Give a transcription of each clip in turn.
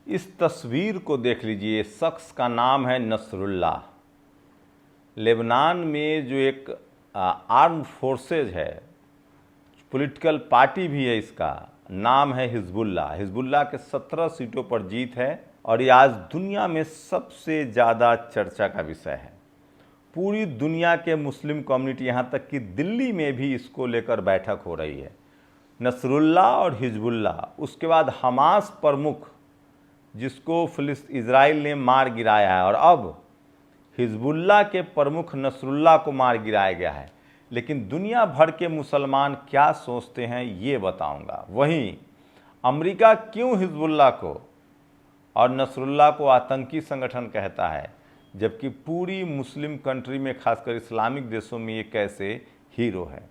इस तस्वीर को देख लीजिए। शख्स का नाम है नसरुल्लाह। लेबनान में जो एक आर्म्ड फोर्सेज है, पॉलिटिकल पार्टी भी है, इसका नाम है हिजबुल्लाह। हिजबुल्लाह के 17 सीटों पर जीत है और ये आज दुनिया में सबसे ज़्यादा चर्चा का विषय है। पूरी दुनिया के मुस्लिम कम्युनिटी, यहाँ तक कि दिल्ली में भी इसको लेकर बैठक हो रही है। नसरुल्लाह और हिजबुल्लाह, उसके बाद हमास प्रमुख जिसको इजराइल ने मार गिराया है, और अब हिजबुल्लाह के प्रमुख नसरुल्लाह को मार गिराया गया है। लेकिन दुनिया भर के मुसलमान क्या सोचते हैं ये बताऊंगा। वहीं अमेरिका क्यों हिजबुल्लाह को और नसरुल्लाह को आतंकी संगठन कहता है, जबकि पूरी मुस्लिम कंट्री में, खासकर इस्लामिक देशों में, ये कैसे हीरो है।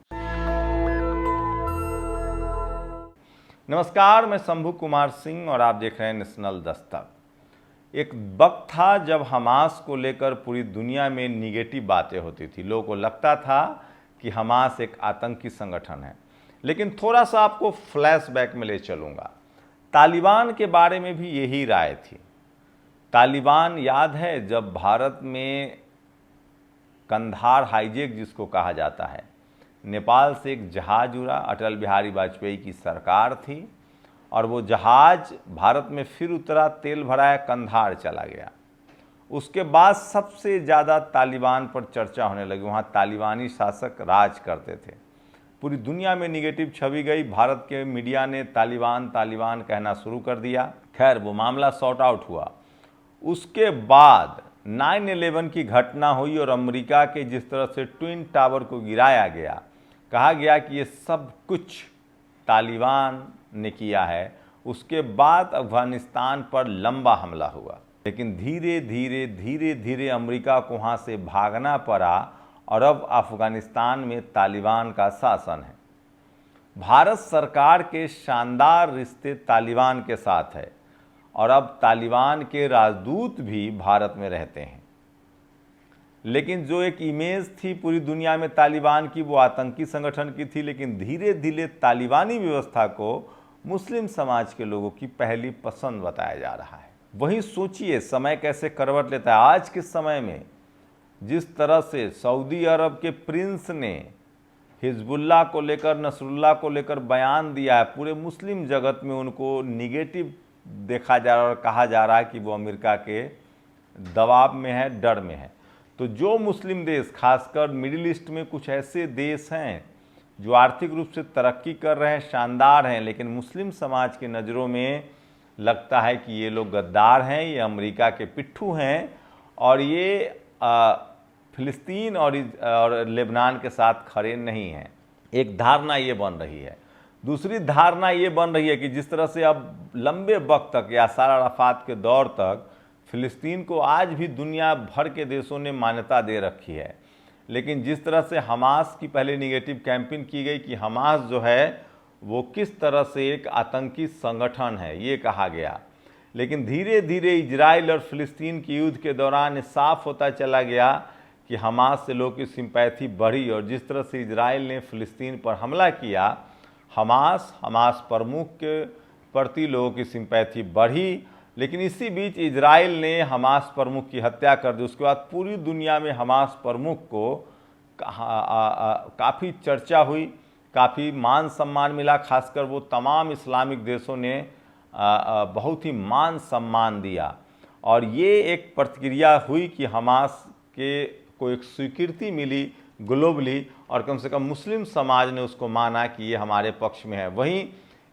नमस्कार, मैं शंभू कुमार सिंह और आप देख रहे हैं नेशनल दस्तक। एक वक्त था जब हमास को लेकर पूरी दुनिया में निगेटिव बातें होती थी। लोगों को लगता था कि हमास एक आतंकी संगठन है। लेकिन थोड़ा सा आपको फ्लैशबैक में ले चलूँगा। तालिबान के बारे में भी यही राय थी। तालिबान, याद है जब भारत में कंधार हाईजैक जिसको कहा जाता है, नेपाल से एक जहाज उड़ा, अटल बिहारी वाजपेयी की सरकार थी और वो जहाज भारत में फिर उतरा, तेल भराया, कंधार चला गया। उसके बाद सबसे ज़्यादा तालिबान पर चर्चा होने लगी। वहाँ तालिबानी शासक राज करते थे। पूरी दुनिया में निगेटिव छवि गई। भारत के मीडिया ने तालिबान तालिबान कहना शुरू कर दिया। खैर, वो मामला सॉर्ट आउट हुआ। उसके बाद 9/11 की घटना हुई और अमेरिका के जिस तरह से ट्विन टावर को गिराया गया, कहा गया कि ये सब कुछ तालिबान ने किया है। उसके बाद अफगानिस्तान पर लंबा हमला हुआ। लेकिन धीरे धीरे अमेरिका को वहाँ से भागना पड़ा और अब अफगानिस्तान में तालिबान का शासन है। भारत सरकार के शानदार रिश्ते तालिबान के साथ है और अब तालिबान के राजदूत भी भारत में रहते हैं। लेकिन जो एक इमेज थी पूरी दुनिया में तालिबान की, वो आतंकी संगठन की थी। लेकिन धीरे धीरे तालिबानी व्यवस्था को मुस्लिम समाज के लोगों की पहली पसंद बताया जा रहा है। वहीं सोचिए समय कैसे करवट लेता है। आज के समय में जिस तरह से सऊदी अरब के प्रिंस ने हिजबुल्लाह को लेकर, नसरुल्लाह को लेकर बयान दिया है, पूरे मुस्लिम जगत में उनको निगेटिव देखा जा रहा है और कहा जा रहा है कि वो अमेरिका के दबाव में है, डर में है। तो जो मुस्लिम देश, खासकर मिडिल ईस्ट में कुछ ऐसे देश हैं जो आर्थिक रूप से तरक्की कर रहे हैं, शानदार हैं, लेकिन मुस्लिम समाज की नज़रों में लगता है कि ये लोग गद्दार हैं, ये अमेरिका के पिट्ठू हैं और ये फिलिस्तीन और लेबनान के साथ खड़े नहीं हैं। एक धारणा ये बन रही है। दूसरी धारणा ये बन रही है कि जिस तरह से अब लंबे वक्त तक, यासर अराफात के दौर तक, फिलिस्तीन को आज भी दुनिया भर के देशों ने मान्यता दे रखी है। लेकिन जिस तरह से हमास की पहले निगेटिव कैंपेन की गई कि हमास जो है वो किस तरह से एक आतंकी संगठन है, ये कहा गया। लेकिन धीरे धीरे इजराइल और फिलिस्तीन के युद्ध के दौरान साफ होता चला गया कि हमास से लोगों की सिंपैथी बढ़ी और जिस तरह से इजराइल ने फिलिस्तीन पर हमला किया, हमास प्रमुख के प्रति लोगों की सिंपैथी बढ़ी। लेकिन इसी बीच इजराइल ने हमास प्रमुख की हत्या कर दी। उसके बाद पूरी दुनिया में हमास प्रमुख को काफ़ी चर्चा हुई, काफ़ी मान सम्मान मिला। खासकर वो तमाम इस्लामिक देशों ने बहुत ही मान सम्मान दिया और ये एक प्रतिक्रिया हुई कि हमास के को एक स्वीकृति मिली ग्लोबली और कम से कम मुस्लिम समाज ने उसको माना कि ये हमारे पक्ष में है। वहीं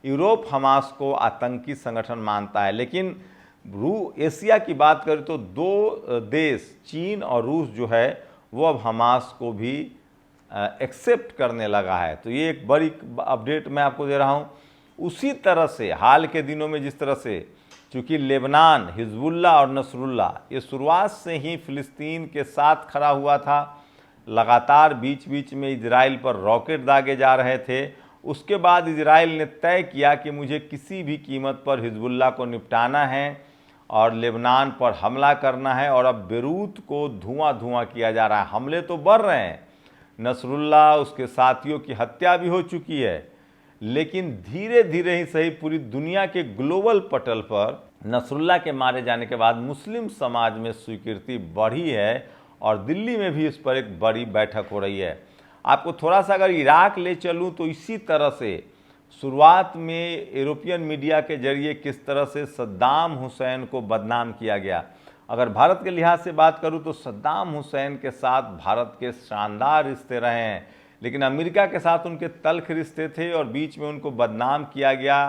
यूरोप हमास को आतंकी संगठन मानता है। लेकिन एशिया की बात करें तो दो देश, चीन और रूस जो है, वो अब हमास को भी एक्सेप्ट करने लगा है। तो ये एक बड़ी अपडेट मैं आपको दे रहा हूँ। उसी तरह से हाल के दिनों में जिस तरह से, चूँकि लेबनान, हिजबुल्लाह और नसरुल्लाह ये शुरुआत से ही फिलिस्तीन के साथ खड़ा हुआ था, लगातार बीच बीच में इजराइल पर रॉकेट दागे जा रहे थे। उसके बाद इजराइल ने तय किया कि मुझे किसी भी कीमत पर हिजबुल्लाह को निपटाना है और लेबनान पर हमला करना है। और अब बेरूत को धुआं किया जा रहा है। हमले तो बढ़ रहे हैं, नसरुल्लाह, उसके साथियों की हत्या भी हो चुकी है। लेकिन धीरे धीरे ही सही पूरी दुनिया के ग्लोबल पटल पर नसरुल्लाह के मारे जाने के बाद मुस्लिम समाज में स्वीकृति बढ़ी है और दिल्ली में भी इस पर एक बड़ी बैठक हो रही है। आपको थोड़ा सा अगर इराक ले चलूं तो इसी तरह से शुरुआत में यूरोपियन मीडिया के जरिए किस तरह से सद्दाम हुसैन को बदनाम किया गया। अगर भारत के लिहाज से बात करूं तो सद्दाम हुसैन के साथ भारत के शानदार रिश्ते रहे हैं, लेकिन अमेरिका के साथ उनके तल्ख रिश्ते थे और बीच में उनको बदनाम किया गया।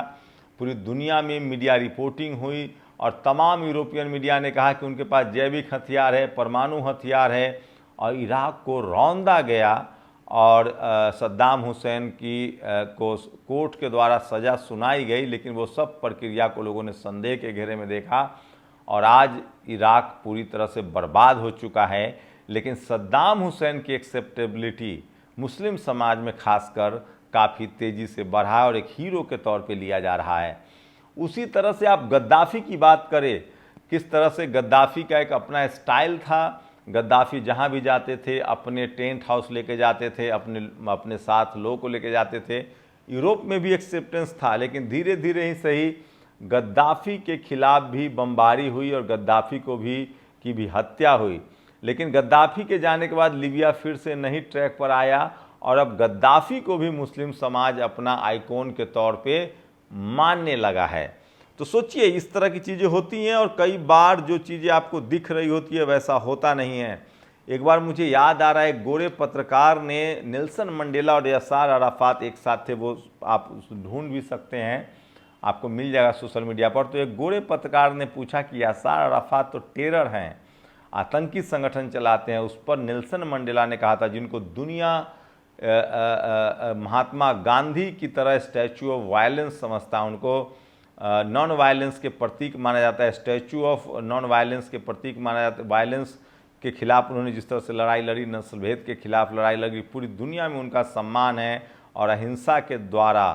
पूरी दुनिया में मीडिया रिपोर्टिंग हुई और तमाम यूरोपियन मीडिया ने कहा कि उनके पास जैविक हथियार है, परमाणु हथियार है, और इराक को रौंदा गया और सद्दाम हुसैन को कोर्ट के द्वारा सज़ा सुनाई गई, लेकिन वो सब प्रक्रिया को लोगों ने संदेह के घेरे में देखा और आज इराक पूरी तरह से बर्बाद हो चुका है। लेकिन सद्दाम हुसैन की एक्सेप्टेबिलिटी मुस्लिम समाज में खासकर काफ़ी तेज़ी से बढ़ा और एक हीरो के तौर पे लिया जा रहा है। उसी तरह से आप गद्दाफ़ी की बात करें, किस तरह से गद्दाफ़ी का एक अपना स्टाइल था। गद्दाफ़ी जहाँ भी जाते थे अपने टेंट हाउस लेके जाते थे, अपने साथ लोगों को लेके जाते थे। यूरोप में भी एक्सेप्टेंस था, लेकिन धीरे धीरे ही सही गद्दाफ़ी के खिलाफ भी बमबारी हुई और गद्दाफ़ी की भी हत्या हुई। लेकिन गद्दाफ़ी के जाने के बाद लीबिया फिर से नई ट्रैक पर आया और अब गद्दाफ़ी को भी मुस्लिम समाज अपना आइकॉन के तौर पे मानने लगा है। तो सोचिए इस तरह की चीज़ें होती हैं और कई बार जो चीज़ें आपको दिख रही होती है वैसा होता नहीं है। एक बार मुझे याद आ रहा है, एक गोरे पत्रकार ने नेल्सन मंडेला और यासार अराफात एक साथ थे, वो आप ढूंढ भी सकते हैं, आपको मिल जाएगा सोशल मीडिया पर। तो एक गोरे पत्रकार ने पूछा कि यासार अराफात तो टेरर हैं, आतंकी संगठन चलाते हैं। उस पर नेल्सन मंडेला ने कहा था, जिनको दुनिया महात्मा गांधी की तरह स्टैचू ऑफ वायलेंस समझता है, उनको नॉन वायलेंस के प्रतीक माना जाता है, स्टैचू ऑफ नॉन वायलेंस के प्रतीक माना जाता है। वायलेंस के खिलाफ उन्होंने जिस तरह से लड़ाई लड़ी, नस्ल भेद के खिलाफ लड़ाई लड़ी, पूरी दुनिया में उनका सम्मान है और अहिंसा के द्वारा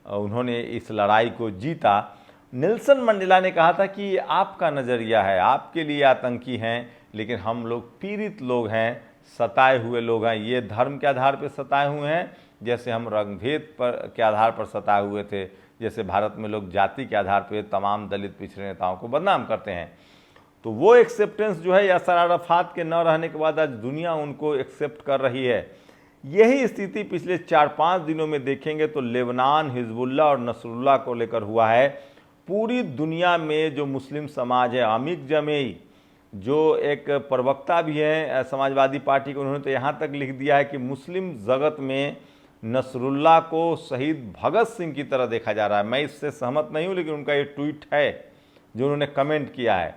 उन्होंने इस लड़ाई को जीता। नेल्सन मंडेला ने कहा था कि आपका नज़रिया है, आपके लिए आतंकी हैं, लेकिन हम लोग पीड़ित लोग हैं, सताए हुए लोग हैं। ये धर्म के आधार पर सताए हुए हैं, जैसे हम रंगभेद के आधार पर सताए हुए थे, जैसे भारत में लोग जाति के आधार पर तमाम दलित पिछड़े नेताओं को बदनाम करते हैं। तो वो एक्सेप्टेंस जो है यासर अराफात के न रहने के बाद आज दुनिया उनको एक्सेप्ट कर रही है। यही स्थिति पिछले 4-5 दिनों में देखेंगे तो लेबनान, हिजबुल्लाह और नसरुल्लाह को लेकर हुआ है। पूरी दुनिया में जो मुस्लिम समाज है, अमीक जमेई जो एक प्रवक्ता भी हैं समाजवादी पार्टी के, उन्होंने तो यहाँ तक लिख दिया है कि मुस्लिम जगत में नसरुल्लाह को शहीद भगत सिंह की तरह देखा जा रहा है। मैं इससे सहमत नहीं हूँ, लेकिन उनका ये ट्वीट है जो उन्होंने कमेंट किया है।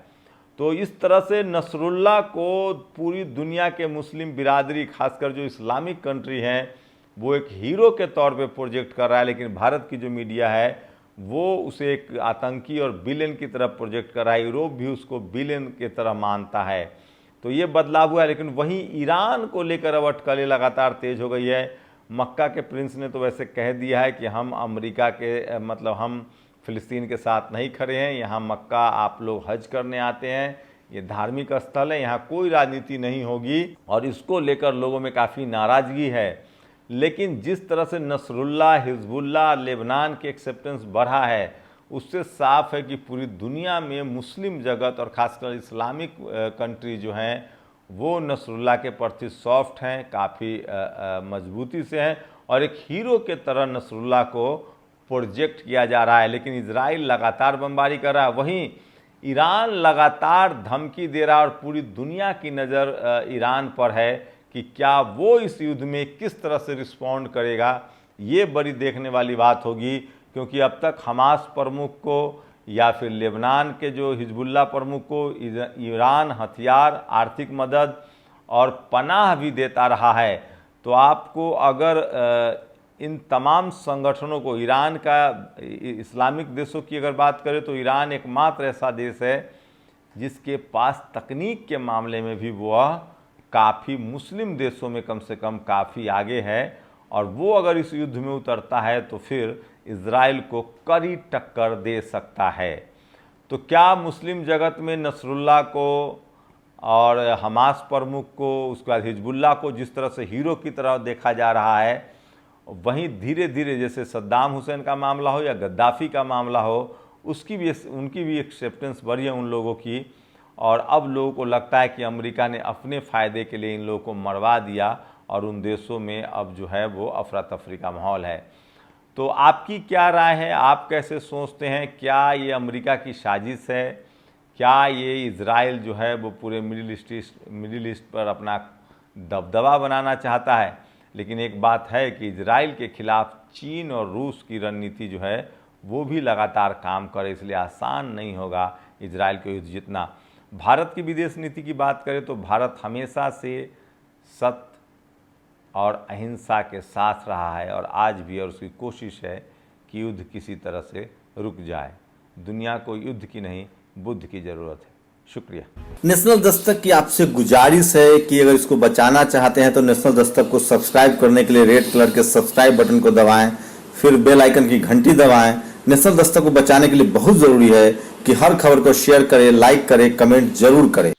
तो इस तरह से नसरुल्लाह को पूरी दुनिया के मुस्लिम बिरादरी, खासकर जो इस्लामिक कंट्री हैं, वो एक हीरो के तौर पे प्रोजेक्ट कर रहा है। लेकिन भारत की जो मीडिया है वो उसे एक आतंकी और विलेन की तरह प्रोजेक्ट कर रहा है। यूरोप भी उसको विलेन की तरह मानता है। तो ये बदलाव हुआ है। लेकिन वहीं ईरान को लेकर अब अटकलें लगातार तेज हो गई है। मक्का के प्रिंस ने तो वैसे कह दिया है कि हम अमेरिका के मतलब हम फ़िलिस्तीन के साथ नहीं खड़े हैं। यहाँ मक्का आप लोग हज करने आते हैं, ये धार्मिक स्थल है, यहाँ कोई राजनीति नहीं होगी, और इसको लेकर लोगों में काफ़ी नाराज़गी है। लेकिन जिस तरह से नसरुल्लाह, हिजबुल्लाह, लेबनान के एक्सेप्टेंस बढ़ा है, उससे साफ है कि पूरी दुनिया में मुस्लिम जगत और ख़ासकर इस्लामिक कंट्री जो हैं वो नसरुल्लाह के प्रति सॉफ्ट हैं, काफ़ी मजबूती से हैं और एक हीरो के तरह नसरुल्लाह को प्रोजेक्ट किया जा रहा है। लेकिन इजराइल लगातार बमबारी कर रहा है, वहीं ईरान लगातार धमकी दे रहा है और पूरी दुनिया की नज़र ईरान पर है कि क्या वो इस युद्ध में किस तरह से रिस्पॉन्ड करेगा। ये बड़ी देखने वाली बात होगी, क्योंकि अब तक हमास प्रमुख को या फिर लेबनान के जो हिजबुल्लाह प्रमुख को ईरान हथियार, आर्थिक मदद और पनाह भी देता रहा है। तो आपको अगर इन तमाम संगठनों को, ईरान का, इस्लामिक देशों की अगर बात करें तो ईरान एकमात्र ऐसा देश है जिसके पास तकनीक के मामले में भी वह काफ़ी मुस्लिम देशों में कम से कम काफ़ी आगे है, और वो अगर इस युद्ध में उतरता है तो फिर इजराइल को कड़ी टक्कर दे सकता है। तो क्या मुस्लिम जगत में नसरुल्लाह को और हमास प्रमुख को, उसके बाद हिजबुल्लाह को जिस तरह से हीरो की तरह देखा जा रहा है, वहीं धीरे धीरे जैसे सद्दाम हुसैन का मामला हो या गद्दाफ़ी का मामला हो, उनकी भी एक्सेप्टेंस बढ़ी है उन लोगों की। और अब लोगों को लगता है कि अमेरिका ने अपने फ़ायदे के लिए इन लोगों को मरवा दिया और उन देशों में अब जो है वो अफरा तफरी का माहौल है। तो आपकी क्या राय है, आप कैसे सोचते हैं? क्या ये अमेरिका की साजिश है? क्या ये इजराइल जो है वो पूरे मिडिल ईस्ट पर अपना दबदबा बनाना चाहता है? लेकिन एक बात है कि इजराइल के खिलाफ चीन और रूस की रणनीति जो है वो भी लगातार काम करे, इसलिए आसान नहीं होगा इजराइल को युद्ध जीतना। भारत की विदेश नीति की बात करें तो भारत हमेशा से सत्य और अहिंसा के साथ रहा है और आज भी, और उसकी कोशिश है कि युद्ध किसी तरह से रुक जाए। दुनिया को युद्ध की नहीं, बुद्ध की ज़रूरत है। शुक्रिया। नेशनल दस्तक की आपसे गुजारिश है कि अगर इसको बचाना चाहते हैं तो नेशनल दस्तक को सब्सक्राइब करने के लिए रेड कलर के सब्सक्राइब बटन को दबाएं, फिर बेल आइकन की घंटी दबाएं। नेशनल दस्तक को बचाने के लिए बहुत ज़रूरी है कि हर खबर को शेयर करें, लाइक करें, कमेंट जरूर करें।